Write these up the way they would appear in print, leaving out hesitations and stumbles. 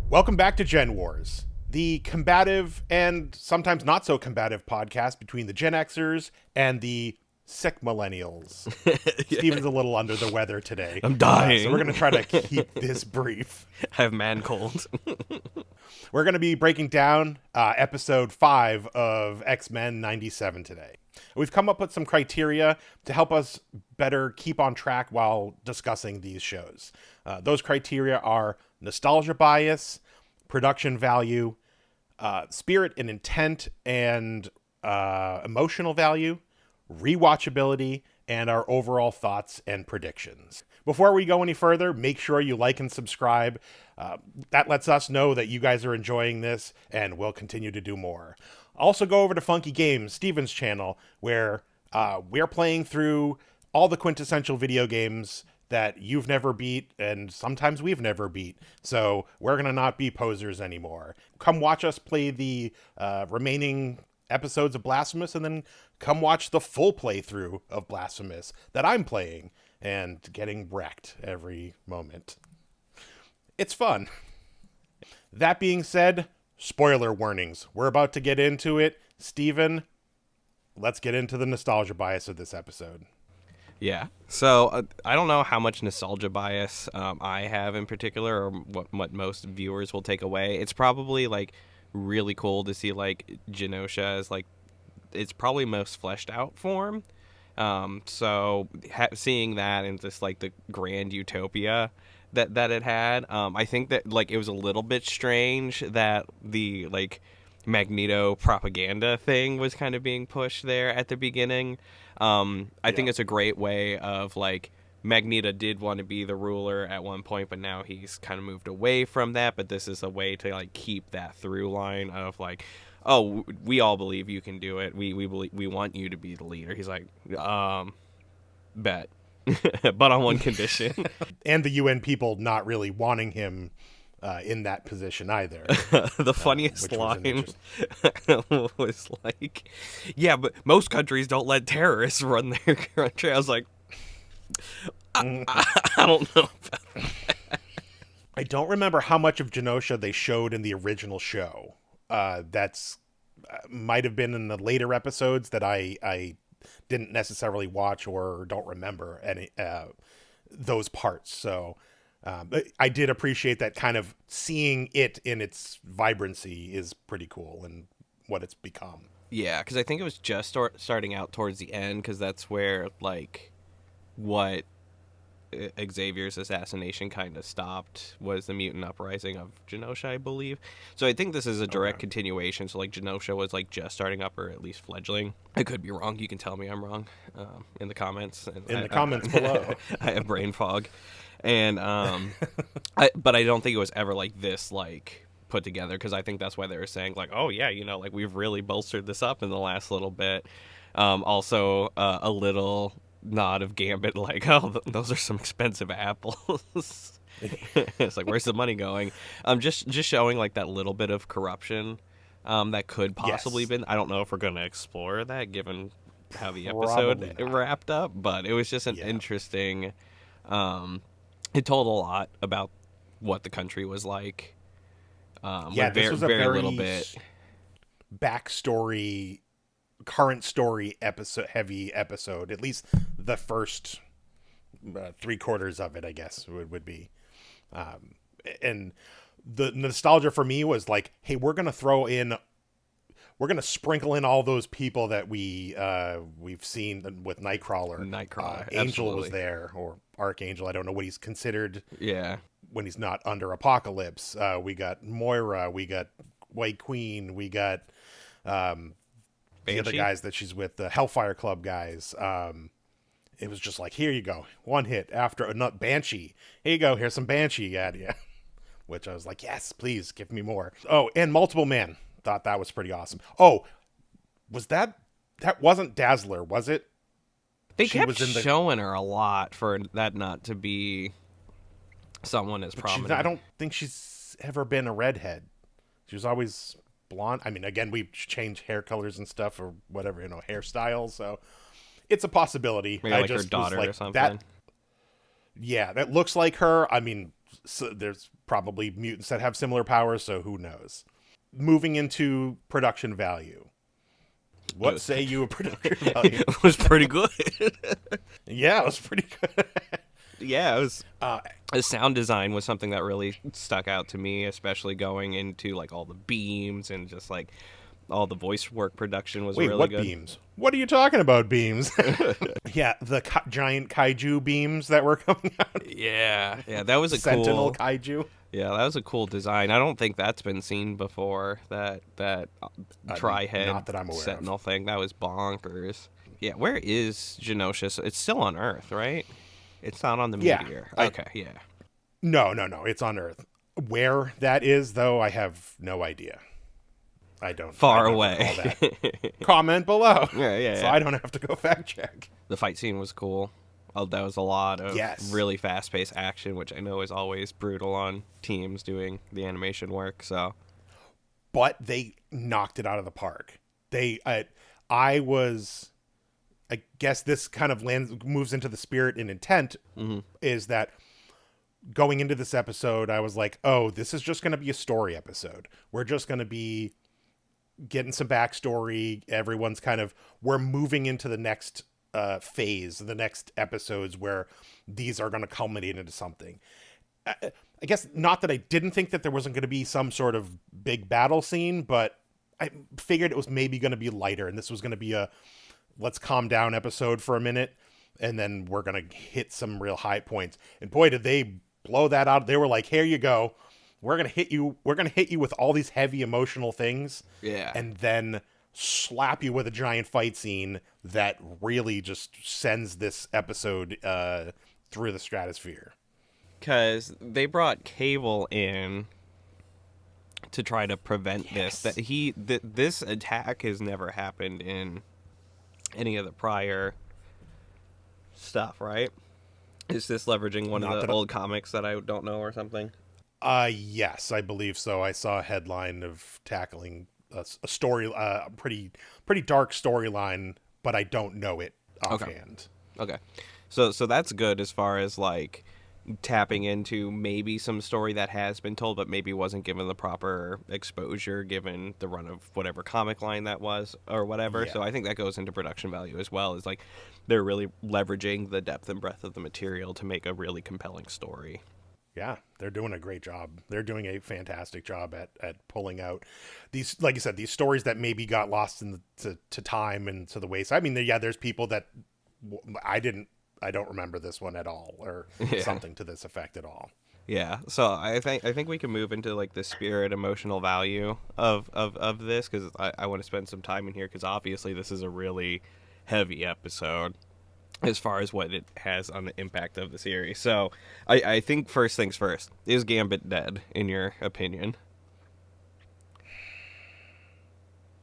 Welcome back to Gen Wars, the combative and sometimes not so combative podcast between the Gen Xers and the sick millennials. Yeah. Steven's a little under the weather today. I'm dying. So we're going to try to keep this brief. I have man cold. We're going to be breaking down episode 5 of X-Men 97 today. We've come up with some criteria to help us better keep on track while discussing these shows. Those criteria are nostalgia bias, production value, spirit and intent, and emotional value, rewatchability, and our overall thoughts and predictions. Before we go any further, make sure you like and subscribe. That lets us know that you guys are enjoying this, and we'll continue to do more. Also go over to Funky Games, Steven's channel, where we're playing through all the quintessential video games that you've never beat, and sometimes we've never beat. So we're going to not be posers anymore. Come watch us play the remaining episodes of Blasphemous, and then come watch the full playthrough of Blasphemous that I'm playing and getting wrecked every moment. It's fun. That being said, spoiler warnings. We're about to get into it. Steven, let's get into the nostalgia bias of this episode. Yeah. So I don't know how much nostalgia bias I have in particular, or what most viewers will take away. It's probably like really cool to see like Genosha as like its probably most fleshed out form. So seeing that in just like the grand utopia that it had, I think that like it was a little bit strange that the like Magneto propaganda thing was kind of being pushed there at the beginning. I think it's a great way of like Magneto did want to be the ruler at one point, but now he's kind of moved away from that. But this is a way to like keep that through line of like, oh, we all believe you can do it. We believe, we want you to be the leader. He's like, bet, but on one condition. And the UN people not really wanting him in that position either. The funniest line was like, yeah, but most countries don't let terrorists run their country. I was like, I don't know about that. I don't remember how much of Genosha they showed in the original show. That's might have been in the later episodes that I didn't necessarily watch or don't remember any those parts. So I did appreciate that kind of seeing it in its vibrancy is pretty cool and what it's become. Yeah, because I think it was just starting out towards the end, because that's where like what Xavier's assassination kind of stopped was the mutant uprising of Genosha, I believe. So I think this is a direct continuation. So like Genosha was like just starting up, or at least fledgling. I could be wrong. You can tell me I'm wrong in the comments. In the comments below. I have brain fog. And but I don't think it was ever like this like put together, because I think that's why they were saying like, oh yeah, you know, like we've really bolstered this up in the last little bit. Also a little nod of Gambit like, oh, those are some expensive apples. It's like, where's the money going? Just showing like that little bit of corruption that could possibly been. I don't know if we're going to explore that given how the episode wrapped up, but it was just an interesting it told a lot about what the country was like. This was a very little bit backstory, current story heavy episode. At least the first 3/4 of it, I guess, would be. And the nostalgia for me was like, hey, we're gonna sprinkle in all those people that we've seen with Nightcrawler. Angel absolutely. was there, or Archangel. I don't know what he's considered. Yeah. When he's not under Apocalypse. We got Moira. We got White Queen. We got the other guys that she's with, the Hellfire Club guys. It was just like, here you go. One hit after another. Banshee. Here you go. Here's some Banshee at you. Which I was like, yes, please give me more. Oh, and Multiple Man. Thought that was pretty awesome. Oh, was that wasn't Dazzler, was it? They kept showing her a lot for that not to be someone as prominent. I don't think she's ever been a redhead. She was always blonde. I mean, again, we've changed hair colors and stuff, or whatever, hairstyles. So it's a possibility. Maybe like her daughter or something. That looks like her. I mean, there's probably mutants that have similar powers, so who knows. Moving into production value. What say you of production value? It was pretty good. Yeah, it was pretty good. Yeah, it was. The sound design was something that really stuck out to me, especially going into like all the beams and just like all the voice work production was really what good. Beams? What are you talking about, beams? Yeah, the giant kaiju beams that were coming out. Yeah, that was a Sentinel cool kaiju. Yeah, that was a cool design. I don't think that's been seen before. That tri-head not that I'm aware sentinel thing. That was bonkers. Yeah, where is Genosha? It's still on Earth, right? It's not on the meteor. Okay, yeah. No, it's on Earth. Where that is, though, I have no idea. I don't. Far I don't away. Comment below. Yeah. So I don't have to go fact check. The fight scene was cool. That was a lot of Yes. really fast-paced action, which I know is always brutal on teams doing the animation work. So, but they knocked it out of the park. I guess this kind of moves into the spirit and intent is that going into this episode, I was like, oh, this is just going to be a story episode. We're just going to be getting some backstory. Everyone's we're moving into the next phase, the next episodes where these are going to culminate into something. I guess not that I didn't think that there wasn't going to be some sort of big battle scene, but I figured it was maybe going to be lighter, and this was going to be a let's calm down episode for a minute, and then we're going to hit some real high points. And boy, did they blow that out. They were like, here you go. We're going to hit you with all these heavy emotional things. yeah. And then slap you with a giant fight scene that really just sends this episode through the stratosphere. Because they brought Cable in to try to prevent this. This attack has never happened in any of the prior stuff, right? Is this leveraging one of the old comics that I don't know or something? Yes, I believe so. I saw a headline of tackling a story, pretty dark storyline, but I don't know it offhand. Okay. So that's good as far as like tapping into maybe some story that has been told but maybe wasn't given the proper exposure given the run of whatever comic line that was or whatever. Yeah. So I think that goes into production value as well. Is like they're really leveraging the depth and breadth of the material to make a really compelling story. Yeah, they're doing a great job. They're doing a fantastic job at pulling out these, like you said, these stories that maybe got lost in to time and to the waste. I mean, there's people that I don't remember this one at all, or something to this effect at all. Yeah, so I think we can move into like the spirit, emotional value of this because I want to spend some time in here because obviously this is a really heavy episode as far as what it has on the impact of the series. So I think first things first, is Gambit dead in your opinion?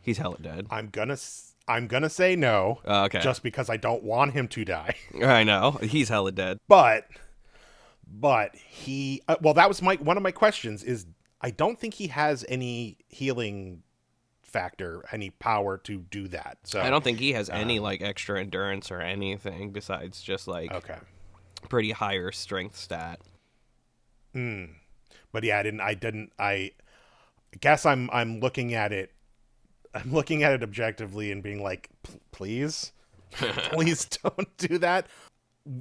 He's hella dead. I'm gonna say no. Okay. Just because I don't want him to die. I know he's hella dead. But he that was one of my questions is I don't think he has any healing factor, any power to do that. So I don't think he has any like extra endurance or anything besides just like pretty higher strength stat. But yeah, I guess I'm looking at it. I'm looking at it objectively and being like, please don't do that.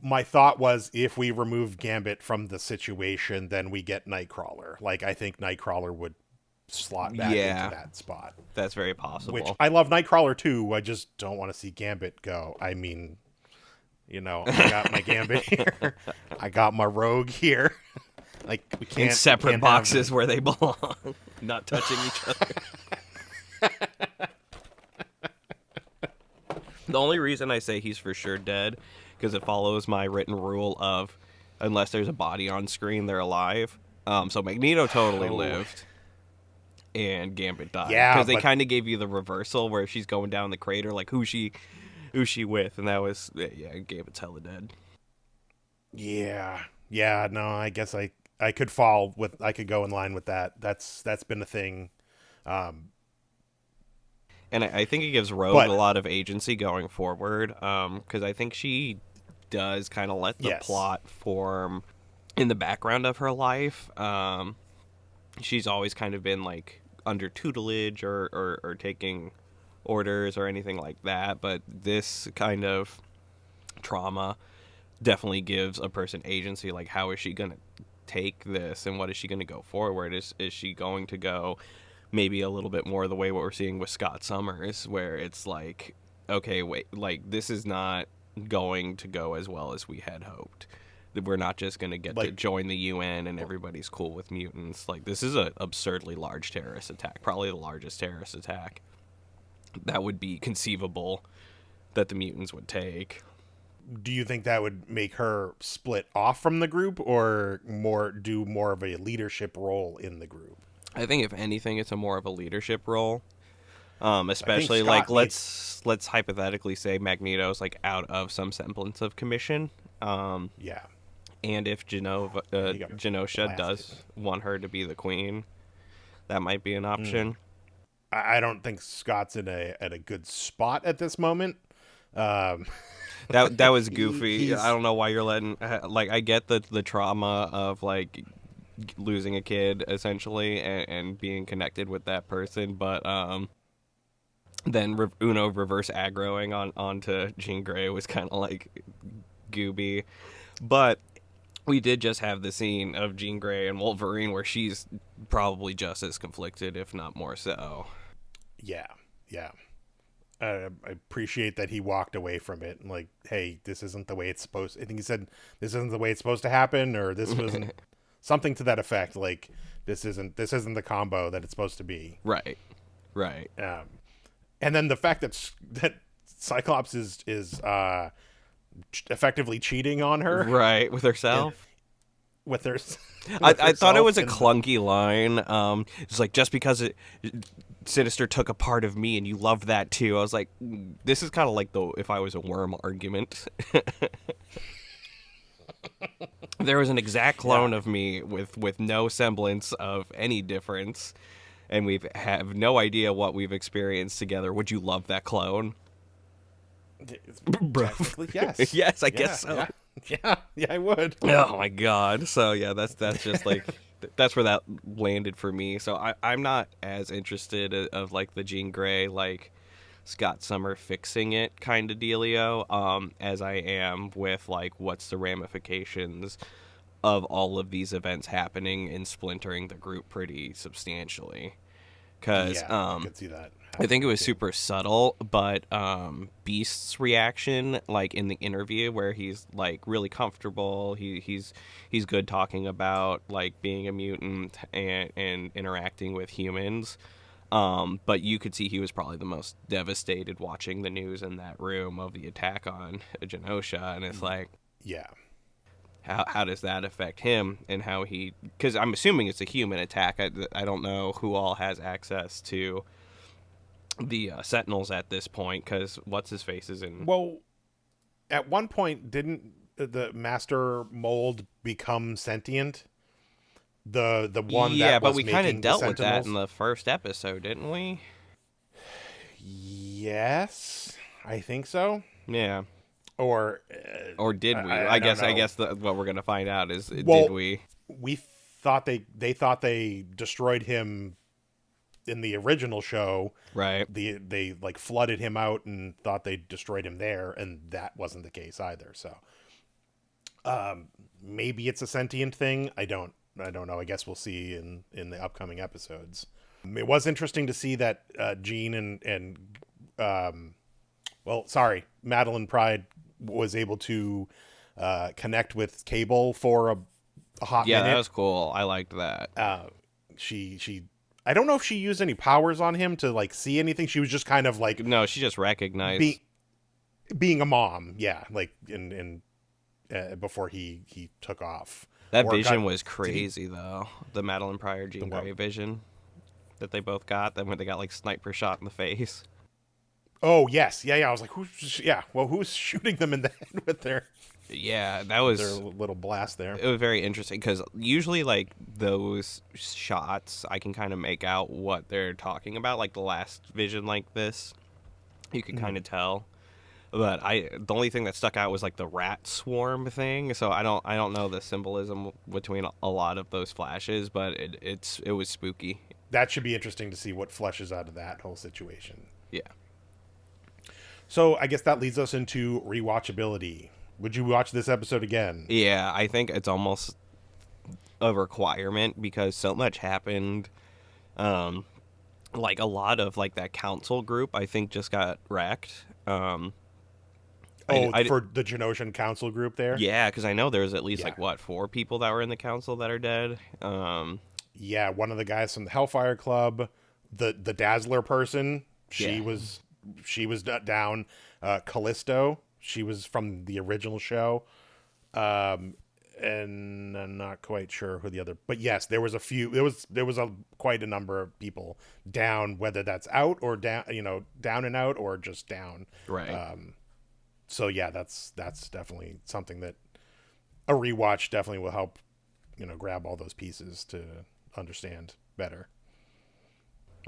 My thought was if we remove Gambit from the situation, then we get Nightcrawler. Like, I think Nightcrawler would slot back into that spot. That's very possible. Which I love Nightcrawler too. I just don't want to see Gambit go. I mean, I got my Gambit here. I got my Rogue here. Like, we can't in separate boxes where they belong, not touching each other. The only reason I say he's for sure dead because it follows my written rule of unless there's a body on screen, they're alive. So Magneto totally lived, and Gambit died. Yeah, because they kind of gave you the reversal where she's going down the crater, like who's she with, and that was Gambit's hella dead. Yeah. No, I guess I could go in line with that. That's been a thing. And I think it gives Rogue a lot of agency going forward, because I think she does kind of let the plot form in the background of her life. She's always kind of been like under tutelage or taking orders or anything like that, but this kind of trauma definitely gives a person agency. Like, how is she going to take this, and what is she going to go forward? Is she going to go maybe a little bit more the way what we're seeing with Scott Summers, where it's like, okay, wait, like, this is not going to go as well as we had hoped. We're not just going to get to join the UN and everybody's cool with mutants. Like, this is an absurdly large terrorist attack, probably the largest terrorist attack that would be conceivable that the mutants would take. Do you think that would make her split off from the group, or do more of a leadership role in the group? I think if anything, it's a more of a leadership role. Especially like let's hypothetically say Magneto's like out of some semblance of commission. Yeah. And if Genosha does want her to be the queen, that might be an option. I don't think Scott's at a good spot at this moment. That was goofy. I don't know why you're letting, like, I get the trauma of like losing a kid essentially and being connected with that person, but then Uno reverse aggroing onto Jean Grey was kind of like gooby. But we did just have the scene of Jean Grey and Wolverine where she's probably just as conflicted, if not more so. Yeah. I appreciate that he walked away from it and like, hey, this isn't the way it's supposed. I think he said this isn't the way it's supposed to happen, or this wasn't something to that effect. Like, this isn't the combo that it's supposed to be. Right. And then the fact that Cyclops is effectively cheating on her, right, with herself. I thought it was a clunky line. It's like, just because Sinister took a part of me and you love that too. I was like, this is kind of like the if I was a worm argument. There was an exact clone of me with no semblance of any difference, and we have no idea what we've experienced together. Would you love that clone? Technically, yes. Yes, I guess so. Yeah, I would. Oh my god. So yeah, that's just like that's where that landed for me. So I'm not as interested of like the Jean Grey, like Scott Summer fixing it kind of dealio, as I am with like what's the ramifications of all of these events happening and splintering the group pretty substantially. Because I could see that. I think it was super subtle, but Beast's reaction, like in the interview where he's like really comfortable, he's good talking about like being a mutant and interacting with humans, but you could see he was probably the most devastated watching the news in that room of the attack on Genosha, and it's like, yeah, how does that affect him and how he? Because I'm assuming it's a human attack. I don't know who all has access to the Sentinels at this point, because what's his face is in. Well, at one point, didn't the Master Mold become sentient? The one, yeah, that but was we kind of dealt with that Sentinels? in the first episode, didn't we? Yes, I think so. Yeah. Or did we? I guess what we're gonna find out is did we? We thought they thought they destroyed him in the original show. Right. They like flooded him out and thought they destroyed him there, and that wasn't the case either. So maybe it's a sentient thing. I don't know. I guess we'll see in the upcoming episodes. It was interesting to see that Jean and Madeline Pride was able to connect with Cable for a hot minute. Yeah, that was cool. I liked that. She I don't know if she used any powers on him to like see anything. She was just kind of like, no, she just recognized being a mom. Yeah, like in before he took off. That vision was crazy though. The Madeline Pryor Jean Grey vision that they both got. Then when they got like sniper shot in the face. Oh yes, yeah. I was like, who's shooting them in the head with their? Yeah, that was their little blast there. It was very interesting because usually like those shots, I can kind of make out what they're talking about. Like the last vision like this, you can kind of tell. But the only thing that stuck out was like the rat swarm thing. So I don't know the symbolism between a lot of those flashes, but it was spooky. That should be interesting to see what fleshes out of that whole situation. Yeah. So I guess that leads us into rewatchability. Would you watch this episode again? Yeah, I think it's almost a requirement because so much happened. Like a lot of like that council group, I think just got wrecked. For the Genosian council group there? Yeah, because I know there's at least like what 4 people that were in the council that are dead. Yeah, one of the guys from the Hellfire Club, the Dazzler person, she was down. Callisto, she was from the original show. And I'm not quite sure who the other, but yes, there was a few. There was quite a number of people down, whether that's out or down, down and out or just down. Right. So yeah, that's definitely something that a rewatch definitely will help, grab all those pieces to understand better.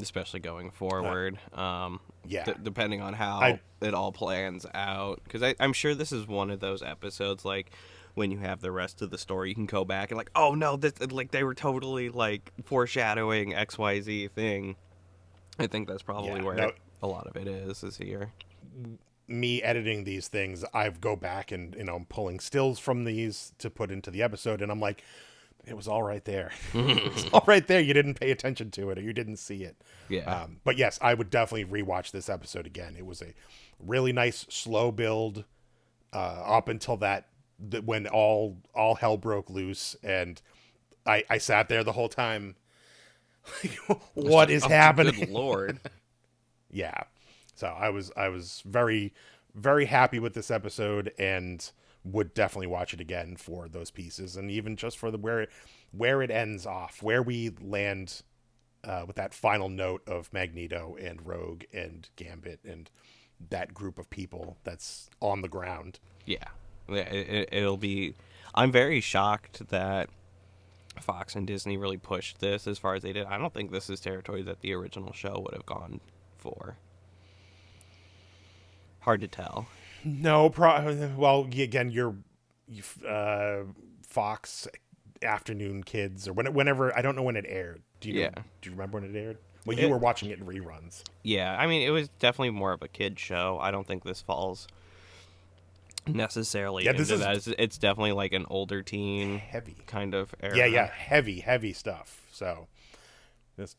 Especially going forward. Yeah. Depending on how it all plans out. Because I'm sure this is one of those episodes, like, when you have the rest of the story, you can go back and, like, oh, no, this, like, they were totally, like, foreshadowing XYZ thing. I think that's probably where a lot of it is here. Me editing these things, I go back and, I'm pulling stills from these to put into the episode, and I'm like, it was all right there. It was all right there. You didn't pay attention to it, or you didn't see it. Yeah. But yes, I would definitely rewatch this episode again. It was a really nice slow build up until when all hell broke loose, and I sat there the whole time. What is happening? Good Lord. Yeah. So I was very, very happy with this episode, and would definitely watch it again for those pieces, and even just for where it ends off, where we land with that final note of Magneto and Rogue and Gambit and that group of people that's on the ground. Yeah, it'll be. I'm very shocked that Fox and Disney really pushed this as far as they did. I don't think this is territory that the original show would have gone for. Hard to tell. No, well, again, you're Fox afternoon kids, or whenever, I don't know when it aired. Do you remember when it aired? Well, you were watching it in reruns. Yeah, I mean, it was definitely more of a kid show. I don't think this falls necessarily into that. It's definitely like an older teen heavy kind of era. Yeah, heavy stuff. So it's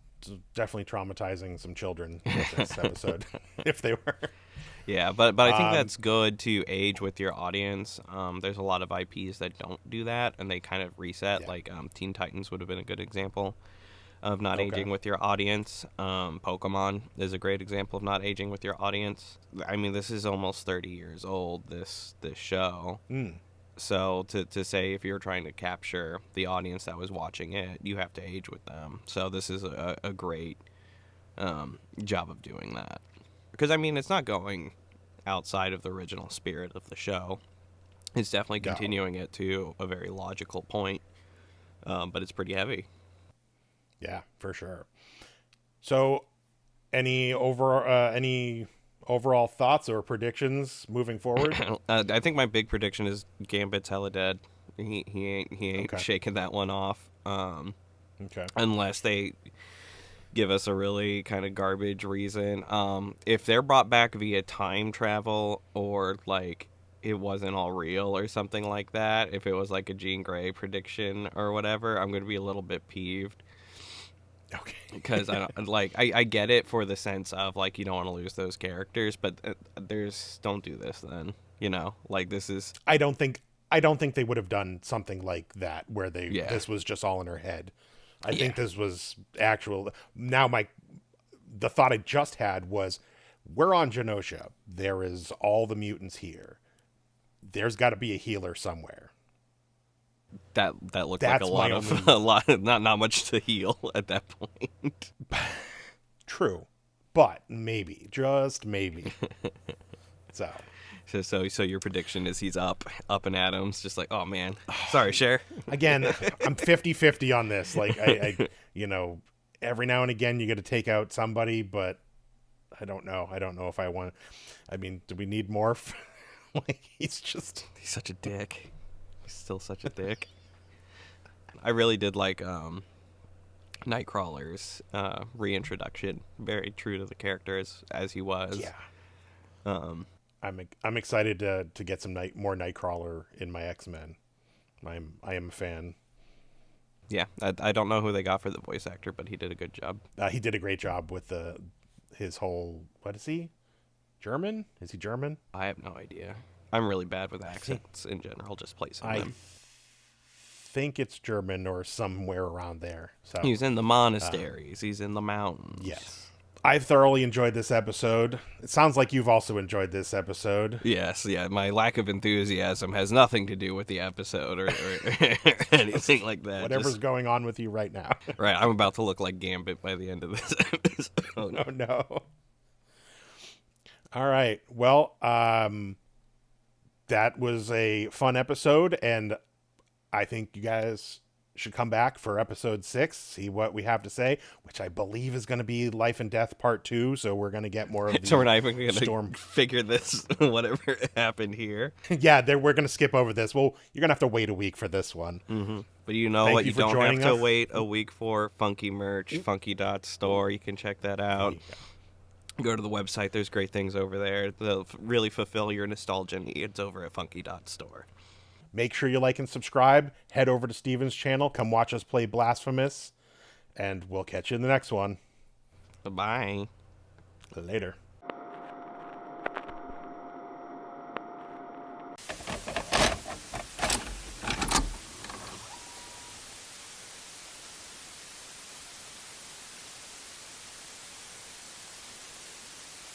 definitely traumatizing some children with this episode if they were. Yeah, but I think that's good to age with your audience. There's a lot of IPs that don't do that, and they kind of reset. Yeah. Like Teen Titans would have been a good example of not aging with your audience. Pokemon is a great example of not aging with your audience. I mean, this is almost 30 years old, this show. So to say if you're trying to capture the audience that was watching it, you have to age with them. So this is a great job of doing that. Because, I mean, it's not going outside of the original spirit of the show. It's definitely continuing it to a very logical point, but it's pretty heavy. Yeah, for sure. So, any overall thoughts or predictions moving forward? I think my big prediction is Gambit's hella dead. He ain't shaking that one off. Unless they give us a really kind of garbage reason. If they're brought back via time travel, or like it wasn't all real or something like that, if it was like a Jean Grey prediction or whatever, I'm going to be a little bit peeved. Okay. Because I get it for the sense of like you don't want to lose those characters, but don't do this then. Like this is. I don't think they would have done something like that where this was just all in her head. I think this was actual. Now the thought I just had was, we're on Genosha. There is all the mutants here. There's got to be a healer somewhere. That looked like a lot, not much to heal at that point. True, but maybe, just maybe. So your prediction is he's up and Adams, just like, oh man, sorry, Cher. Again, I'm 50-50 on this. Like I every now and again you got to take out somebody, but I don't know. I don't know if I want. I mean, do we need more? Like, he's such a dick. He's still such a dick. I really did like Nightcrawler's reintroduction. Very true to the character as he was. Yeah. I'm excited to get some more Nightcrawler in my X-Men. I am a fan. Yeah, I don't know who they got for the voice actor, but he did a good job. He did a great job with his whole. What is he? German? Is he German? I have no idea. I'm really bad with accents in general, just placing them. I think it's German or somewhere around there. So he's in the monasteries. He's in the mountains. Yes. I've thoroughly enjoyed this episode. It sounds like you've also enjoyed this episode. Yes, yeah. My lack of enthusiasm has nothing to do with the episode or anything like that. Whatever's going on with you right now. Right, I'm about to look like Gambit by the end of this episode. Oh, no. All right. Well, that was a fun episode, and I think you guys should come back for episode 6, see what we have to say, which I believe is going to be Life and Death Part 2, so we're going to get more of the So we're not even going to figure this, whatever happened here. Yeah, we're going to skip over this. Well, you're going to have to wait a week for this one. Mm-hmm. But you know what? You don't have to wait a week for Funky merch, funky.store. You can check that out. Go to the website. There's great things over there. They'll really fulfill your nostalgia needs over at funky.store. Make sure you like and subscribe. Head over to Steven's channel. Come watch us play Blasphemous. And we'll catch you in the next one. Bye. Later.